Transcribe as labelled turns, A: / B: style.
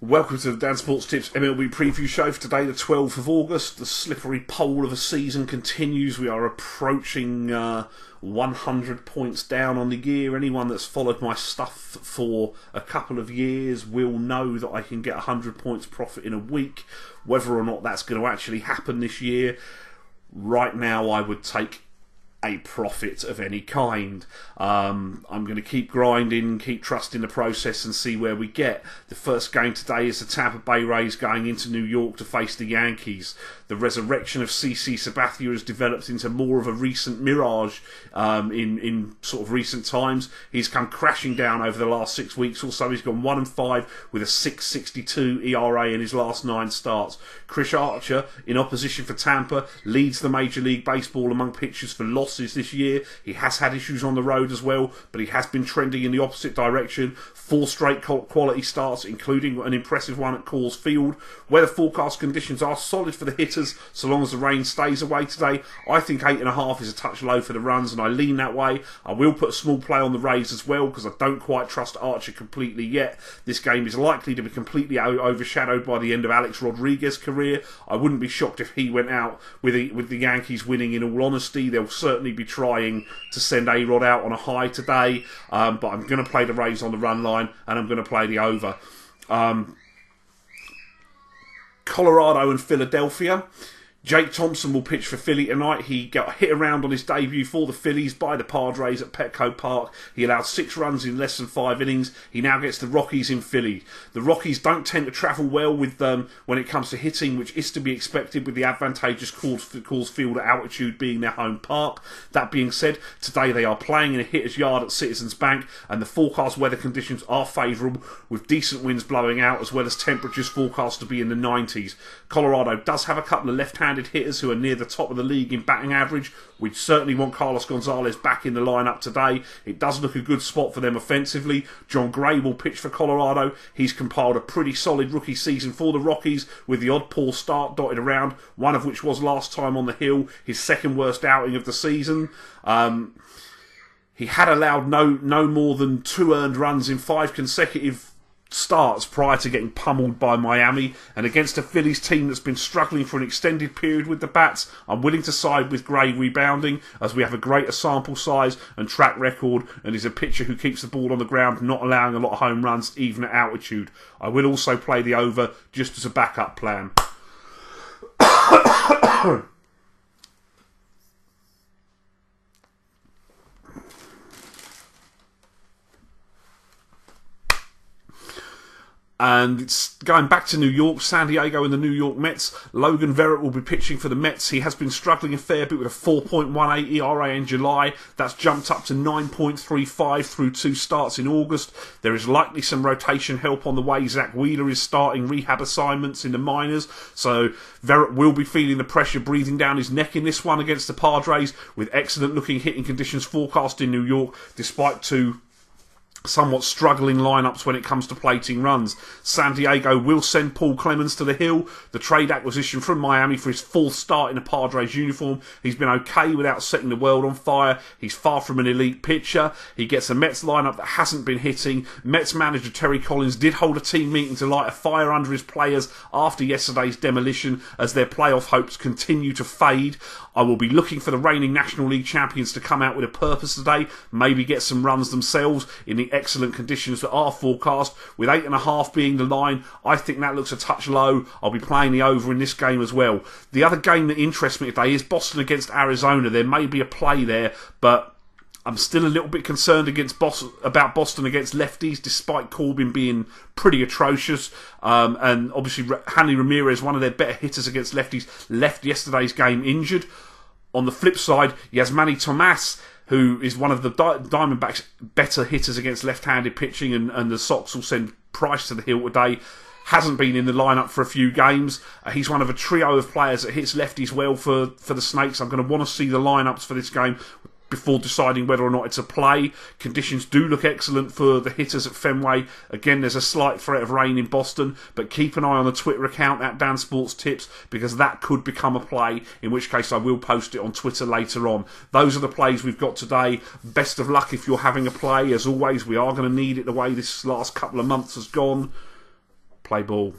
A: Welcome to the Dan Sports Tips MLB preview show for today, the 12th of August. The slippery pole of a season continues. We are approaching 100 points down on the year. Anyone that's followed my stuff for a couple of years will know that I can get 100 points profit in a week. Whether or not that's going to actually happen this year, right now I would take a profit of any kind. I'm going to keep grinding, keep trusting the process and see where we get. The first game today is the Tampa Bay Rays going into New York to face the Yankees. The resurrection of CC Sabathia has developed into more of a recent mirage in sort of recent times. He's come crashing down over the last 6 weeks or so. He's gone 1-5 with a 6.62 ERA in his last 9 starts. Chris Archer, in opposition for Tampa, leads the Major League Baseball among pitchers for losses this year. He has had issues on the road as well, but he has been trending in the opposite direction. 4 straight quality starts, including an impressive one at Coors Field. Weather forecast conditions are solid for the hitters, so long as the rain stays away today. I think 8.5 is a touch low for the runs, and I lean that way. I will put a small play on the Rays as well, because I don't quite trust Archer completely yet. This game is likely to be completely overshadowed by the end of Alex Rodriguez's career. I wouldn't be shocked if he went out with the Yankees winning, in all honesty. They'll certainly be trying to send A-Rod out on a high today, but I'm going to play the Rays on the run line, and I'm going to play the over. Colorado and Philadelphia. Jake Thompson will pitch for Philly tonight. He got hit around on his debut for the Phillies by the Padres at Petco Park. He allowed 6 runs in less than 5 innings. He now gets the Rockies in Philly. The Rockies don't tend to travel well with them when it comes to hitting, which is to be expected with the advantageous Coors Field altitude being their home park. That being said, today they are playing in a hitter's yard at Citizens Bank, and the forecast weather conditions are favourable, with decent winds blowing out as well as temperatures forecast to be in the 90s. Colorado does have a couple of left-handed hitters who are near the top of the league in batting average. We'd certainly want Carlos Gonzalez back in the lineup today. It does look a good spot for them offensively. John Gray will pitch for Colorado. He's compiled a pretty solid rookie season for the Rockies, with the odd poor start dotted around, one of which was last time on the hill, his second worst outing of the season. He had allowed no more than 2 earned runs in 5 consecutive starts prior to getting pummeled by Miami, and against a Phillies team that's been struggling for an extended period with the bats, I'm willing to side with Gray rebounding, as we have a greater sample size and track record, and is a pitcher who keeps the ball on the ground, not allowing a lot of home runs even at altitude. I will also play the over just as a backup plan. And it's going back to New York, San Diego and the New York Mets. Logan Verrett will be pitching for the Mets. He has been struggling a fair bit with a 4.18 ERA in July. That's jumped up to 9.35 through 2 starts in August. There is likely some rotation help on the way. Zach Wheeler is starting rehab assignments in the minors, so Verrett will be feeling the pressure breathing down his neck in this one against the Padres, with excellent looking hitting conditions forecast in New York, despite 2 somewhat struggling lineups when it comes to plating runs. San Diego will send Paul Clemens to the hill, the trade acquisition from Miami, for his 4th start in a Padres uniform. He's been okay without setting the world on fire. He's far from an elite pitcher. He gets a Mets lineup that hasn't been hitting. Mets manager Terry Collins did hold a team meeting to light a fire under his players after yesterday's demolition, as their playoff hopes continue to fade. I will be looking for the reigning National League champions to come out with a purpose today, maybe get some runs themselves in the excellent conditions that are forecast, with 8.5 being the line. I think that looks a touch low. I'll be playing the over in this game as well. The other game that interests me today is Boston against Arizona. There may be a play there, but I'm still a little bit concerned about Boston against lefties, despite Corbin being pretty atrocious. And obviously, Hanley Ramirez, one of their better hitters against lefties, left yesterday's game injured. On the flip side, Yasmani Tomas, who is one of the Diamondbacks' better hitters against left-handed pitching, and the Sox will send Price to the hill today, hasn't been in the lineup for a few games. He's one of a trio of players that hits lefties well for the Snakes. I'm going to want to see the lineups for this game before deciding whether or not it's a play. Conditions do look excellent for the hitters at Fenway. Again, there's a slight threat of rain in Boston, but keep an eye on the Twitter account at dansports.tips, because that could become a play, in which case I will post it on Twitter later on. Those are the plays we've got today. Best of luck if you're having a play. As always, we are going to need it the way this last couple of months has gone. Play ball.